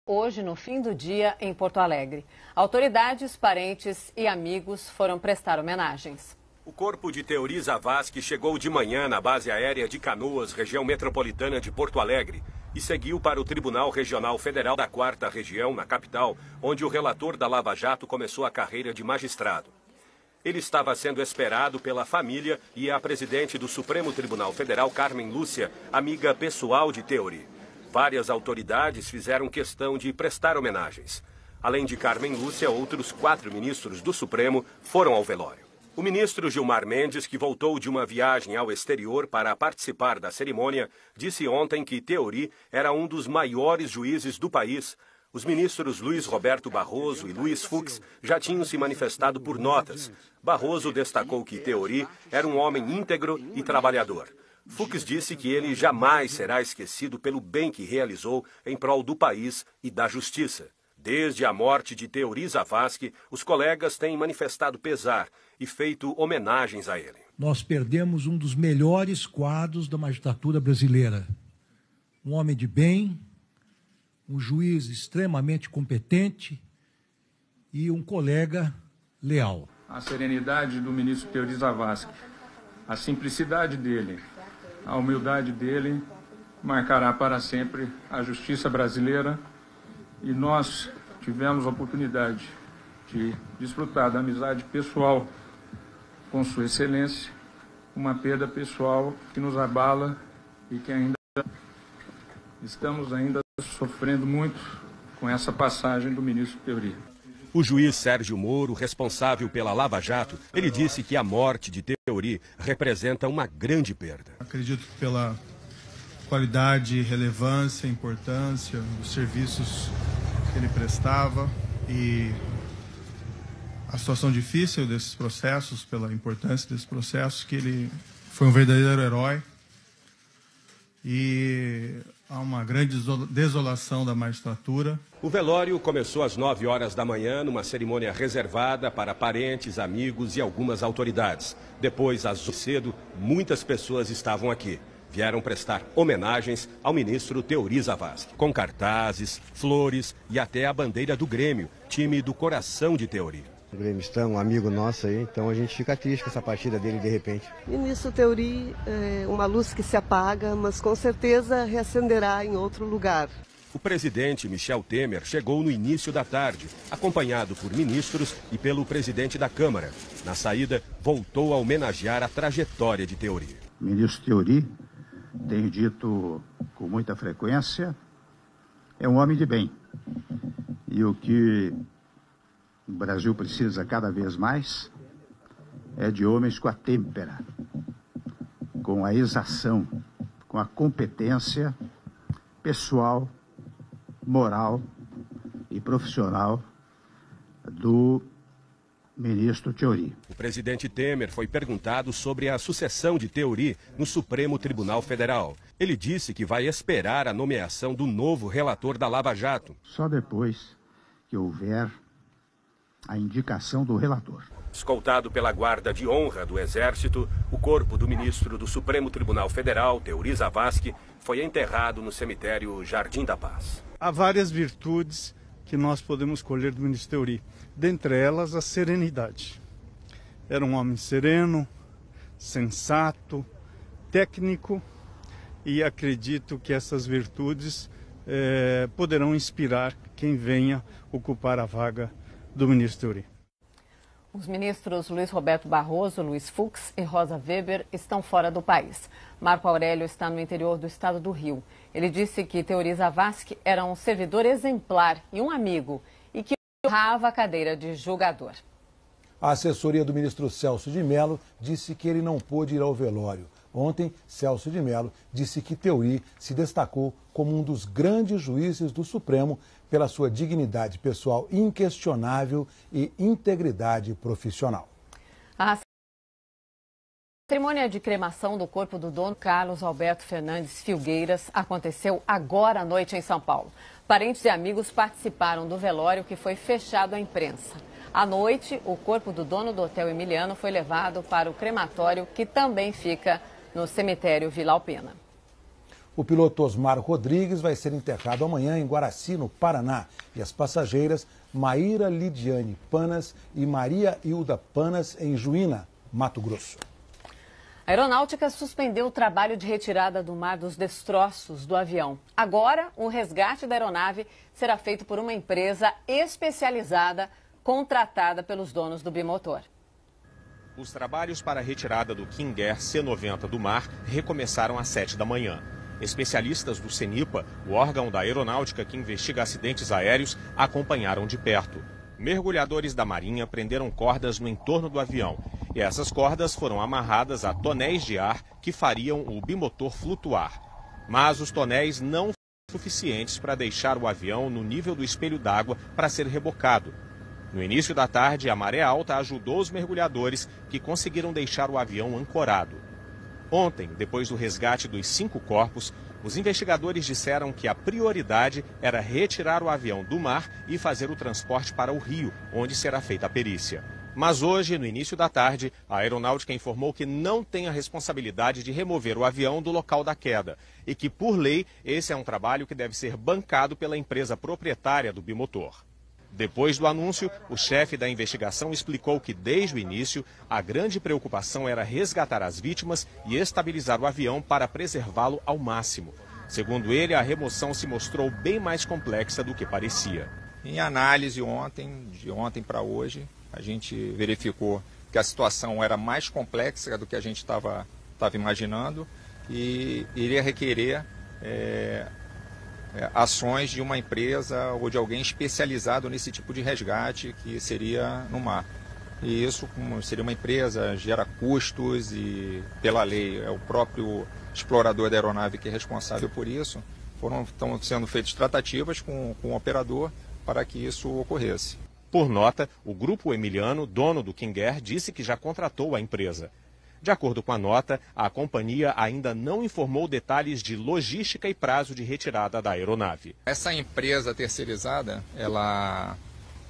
Hoje, no fim do dia, em Porto Alegre. Autoridades, parentes e amigos foram prestar homenagens. O corpo de Teori Zavascki chegou de manhã na base aérea de Canoas, região metropolitana de Porto Alegre, e seguiu para o Tribunal Regional Federal da 4ª Região, na capital, onde o relator da Lava Jato começou a carreira de magistrado. Ele estava sendo esperado pela família e a presidente do Supremo Tribunal Federal, Carmen Lúcia, amiga pessoal de Teori. Várias autoridades fizeram questão de prestar homenagens. Além de Carmen Lúcia, outros 4 ministros do Supremo foram ao velório. O ministro Gilmar Mendes, que voltou de uma viagem ao exterior para participar da cerimônia, disse ontem que Teori era um dos maiores juízes do país. Os ministros Luiz Roberto Barroso e Luiz Fux já tinham se manifestado por notas. Barroso destacou que Teori era um homem íntegro e trabalhador. Fux disse que ele jamais será esquecido pelo bem que realizou em prol do país e da justiça. Desde a morte de Teori Zavascki, os colegas têm manifestado pesar e feito homenagens a ele. Nós perdemos um dos melhores quadros da magistratura brasileira. Um homem de bem, um juiz extremamente competente e um colega leal. A serenidade do ministro Teori Zavascki, a simplicidade dele, a humildade dele marcará para sempre a justiça brasileira, e nós tivemos a oportunidade de desfrutar da amizade pessoal com Sua Excelência, uma perda pessoal que nos abala e que estamos ainda sofrendo muito com essa passagem do ministro Teori. O juiz Sérgio Moro, responsável pela Lava Jato, ele disse que a morte de Teori representa uma grande perda. Acredito que pela qualidade, relevância, importância dos serviços que ele prestava e a situação difícil desses processos, pela importância desses processos, que ele foi um verdadeiro herói. E há uma grande desolação da magistratura. O velório começou às 9 horas da manhã, numa cerimônia reservada para parentes, amigos e algumas autoridades. Depois, às 8 cedo, muitas pessoas estavam aqui. Vieram prestar homenagens ao ministro Teori Zavascki, com cartazes, flores e até a bandeira do Grêmio, time do coração de Teori. O gremistão, um amigo nosso aí, então a gente fica triste com essa partida dele de repente. Ministro Teori é uma luz que se apaga, mas com certeza reacenderá em outro lugar. O presidente Michel Temer chegou no início da tarde, acompanhado por ministros e pelo presidente da Câmara. Na saída, voltou a homenagear a trajetória de Teori. O ministro Teori, tenho dito com muita frequência, é um homem de bem. E o que o Brasil precisa cada vez mais é de homens com a têmpera, com a exação, com a competência pessoal, moral e profissional do ministro Teori. O presidente Temer foi perguntado sobre a sucessão de Teori no Supremo Tribunal Federal. Ele disse que vai esperar a nomeação do novo relator da Lava Jato. Só depois que houver a indicação do relator. Escoltado pela guarda de honra do Exército, o corpo do ministro do Supremo Tribunal Federal, Teori Zavascki, foi enterrado no cemitério Jardim da Paz. Há várias virtudes que nós podemos colher do ministro Teori, dentre elas a serenidade. Era um homem sereno, sensato, técnico, e acredito que essas virtudes poderão inspirar quem venha ocupar a vaga do ministro Teori. Os ministros Luiz Roberto Barroso, Luiz Fux e Rosa Weber estão fora do país. Marco Aurélio está no interior do estado do Rio. Ele disse que Teori Zavascki era um servidor exemplar e um amigo e que honrava a cadeira de julgador. A assessoria do ministro Celso de Mello disse que ele não pôde ir ao velório. Ontem, Celso de Mello disse que Teori se destacou como um dos grandes juízes do Supremo pela sua dignidade pessoal inquestionável e integridade profissional. A cerimônia de cremação do corpo do dono Carlos Alberto Fernandes Filgueiras aconteceu agora à noite em São Paulo. Parentes e amigos participaram do velório que foi fechado à imprensa. À noite, o corpo do dono do Hotel Emiliano foi levado para o crematório, que também fica no cemitério Vila Alpina. O piloto Osmar Rodrigues vai ser enterrado amanhã em Guaraci, no Paraná. E as passageiras Maíra Lidiane Panas e Maria Hilda Panas, em Juína, Mato Grosso. A aeronáutica suspendeu o trabalho de retirada do mar dos destroços do avião. Agora, o resgate da aeronave será feito por uma empresa especializada contratada pelos donos do bimotor. Os trabalhos para a retirada do King Air C-90 do mar recomeçaram às 7 da manhã. Especialistas do CENIPA, o órgão da aeronáutica que investiga acidentes aéreos, acompanharam de perto. Mergulhadores da Marinha prenderam cordas no entorno do avião. E essas cordas foram amarradas a tonéis de ar que fariam o bimotor flutuar. Mas os tonéis não foram suficientes para deixar o avião no nível do espelho d'água para ser rebocado. No início da tarde, a maré alta ajudou os mergulhadores, que conseguiram deixar o avião ancorado. Ontem, depois do resgate dos 5 corpos, os investigadores disseram que a prioridade era retirar o avião do mar e fazer o transporte para o Rio, onde será feita a perícia. Mas hoje, no início da tarde, a aeronáutica informou que não tem a responsabilidade de remover o avião do local da queda e que, por lei, esse é um trabalho que deve ser bancado pela empresa proprietária do bimotor. Depois do anúncio, o chefe da investigação explicou que, desde o início, a grande preocupação era resgatar as vítimas e estabilizar o avião para preservá-lo ao máximo. Segundo ele, a remoção se mostrou bem mais complexa do que parecia. Em análise de ontem para hoje, a gente verificou que a situação era mais complexa do que a gente estava imaginando e iria requerer ações de uma empresa ou de alguém especializado nesse tipo de resgate, que seria no mar. E isso, como seria uma empresa, gera custos e, pela lei, é o próprio explorador da aeronave que é responsável por isso. Estão sendo feitas tratativas com o operador para que isso ocorresse. Por nota, o Grupo Emiliano, dono do King Air, disse que já contratou a empresa. De acordo com a nota, a companhia ainda não informou detalhes de logística e prazo de retirada da aeronave. Essa empresa terceirizada, ela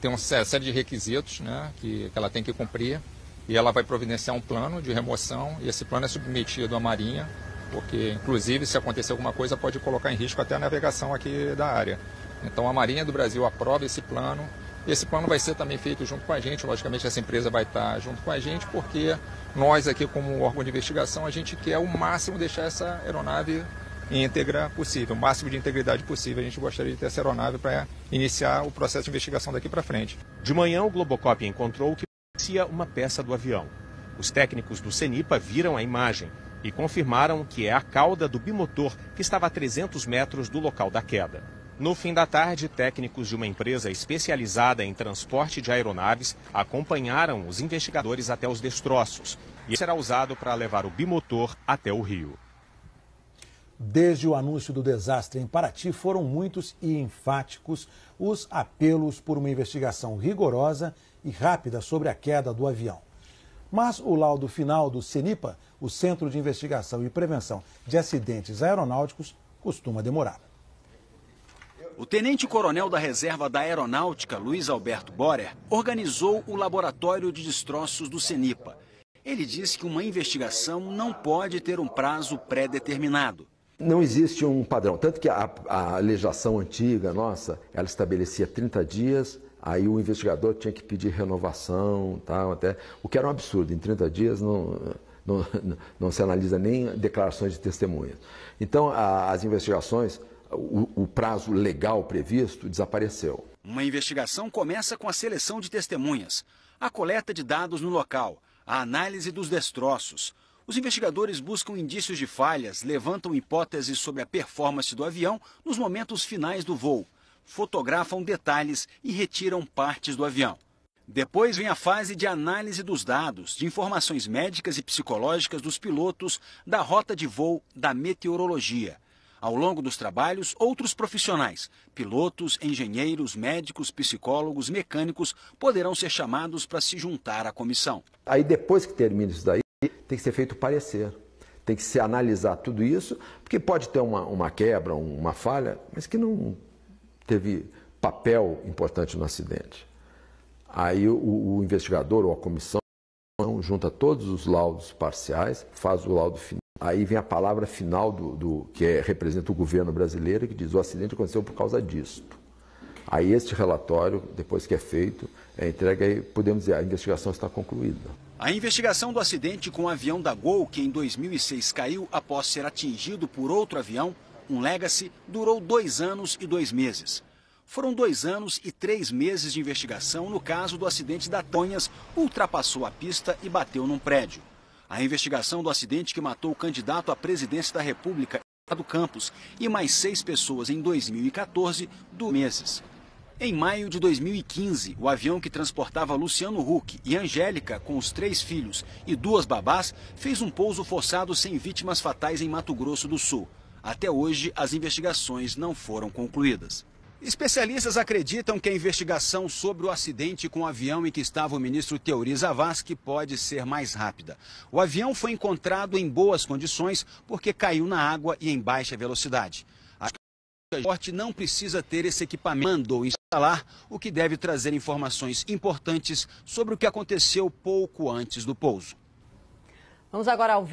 tem uma série de requisitos, né, que ela tem que cumprir, e ela vai providenciar um plano de remoção, e esse plano é submetido à Marinha, porque, inclusive, se acontecer alguma coisa, pode colocar em risco até a navegação aqui da área. Então, a Marinha do Brasil aprova esse plano. Esse plano vai ser também feito junto com a gente, logicamente essa empresa vai estar junto com a gente, porque nós aqui como órgão de investigação, a gente quer ao máximo deixar essa aeronave íntegra possível, o máximo de integridade possível. A gente gostaria de ter essa aeronave para iniciar o processo de investigação daqui para frente. De manhã, o Globocop encontrou o que parecia uma peça do avião. Os técnicos do CENIPA viram a imagem e confirmaram que é a cauda do bimotor que estava a 300 metros do local da queda. No fim da tarde, técnicos de uma empresa especializada em transporte de aeronaves acompanharam os investigadores até os destroços e será usado para levar o bimotor até o Rio. Desde o anúncio do desastre em Paraty, foram muitos e enfáticos os apelos por uma investigação rigorosa e rápida sobre a queda do avião. Mas o laudo final do CENIPA, o Centro de Investigação e Prevenção de Acidentes Aeronáuticos, costuma demorar. O tenente-coronel da Reserva da Aeronáutica, Luiz Alberto Borer, organizou o laboratório de destroços do CENIPA. Ele disse que uma investigação não pode ter um prazo pré-determinado. Não existe um padrão, tanto que a legislação antiga nossa, ela estabelecia 30 dias, aí o investigador tinha que pedir renovação, tal, até, o que era um absurdo. Em 30 dias não se analisa nem declarações de testemunhas. Então, as investigações, o prazo legal previsto desapareceu. Uma investigação começa com a seleção de testemunhas, a coleta de dados no local, a análise dos destroços. Os investigadores buscam indícios de falhas, levantam hipóteses sobre a performance do avião nos momentos finais do voo, fotografam detalhes e retiram partes do avião. Depois vem a fase de análise dos dados, de informações médicas e psicológicas dos pilotos, da rota de voo, da meteorologia. Ao longo dos trabalhos, outros profissionais, pilotos, engenheiros, médicos, psicólogos, mecânicos, poderão ser chamados para se juntar à comissão. Aí depois que termina isso daí, tem que ser feito o parecer. Tem que se analisar tudo isso, porque pode ter uma quebra, uma falha, mas que não teve papel importante no acidente. Aí o investigador ou a comissão junta todos os laudos parciais, faz o laudo final Aí vem a palavra final representa o governo brasileiro, que diz o acidente aconteceu por causa disto. Aí este relatório, depois que é feito, é entregue e podemos dizer a investigação está concluída. A investigação do acidente com o avião da Gol, que em 2006 caiu após ser atingido por outro avião, um Legacy, durou 2 anos e 2 meses. Foram 2 anos e 3 meses de investigação no caso do acidente da Tonhas, ultrapassou a pista e bateu num prédio. A investigação do acidente que matou o candidato à presidência da República, do Campos, e mais 6 pessoas em 2014, 2 meses. Em maio de 2015, o avião que transportava Luciano Huck e Angélica, com os 3 filhos e 2 babás, fez um pouso forçado sem vítimas fatais em Mato Grosso do Sul. Até hoje, as investigações não foram concluídas. Especialistas acreditam que a investigação sobre o acidente com o avião em que estava o ministro Teori Zavascki pode ser mais rápida. O avião foi encontrado em boas condições porque caiu na água e em baixa velocidade. A transporte não precisa ter esse equipamento, mandou instalar, o que deve trazer informações importantes sobre o que aconteceu pouco antes do pouso. Vamos agora ao